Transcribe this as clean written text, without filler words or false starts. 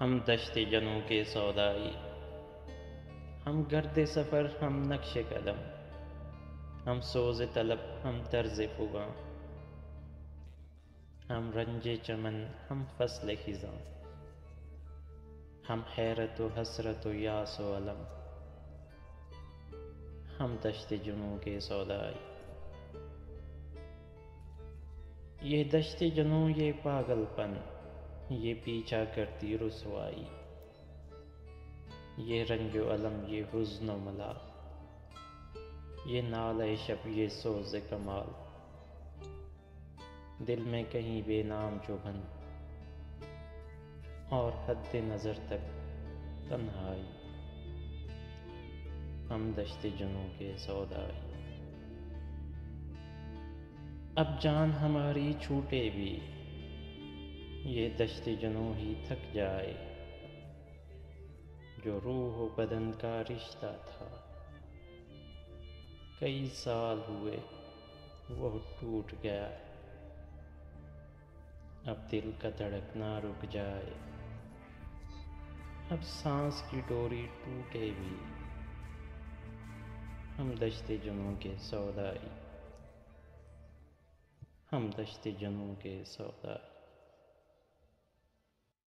ہم دشت جنوں کے سودائی، ہم گرد سفر، ہم نقش قدم، ہم سوز طلب، ہم طرز فغاں، ہم رنج چمن، ہم فصل خزاں، ہم حیرت و حسرت و یاس و الم، ہم دشت جنوں کے سودائی۔ یہ دشت جنوں، یہ پاگل پن، یہ پیچھا کرتی رسوائی، یہ رنج و الم، یہ حزن و ملال، یہ نالہ شب، یہ سوز کمال، دل میں کہیں بے نام چبھن اور حد نظر تک تنہائی، ہم دشت جنوں کے سودائی۔ اب جان ہماری چھوٹے بھی، یہ دشت جنوں ہی تھک جائے، جو روح و بدن کا رشتہ تھا، کئی سال ہوئے وہ ٹوٹ گیا، اب دل کا دھڑکنا رک جائے، اب سانس کی ڈوری ٹوٹے بھی، ہم دشت جنوں کے سودائی، ہم دشت جنوں کے سودائی۔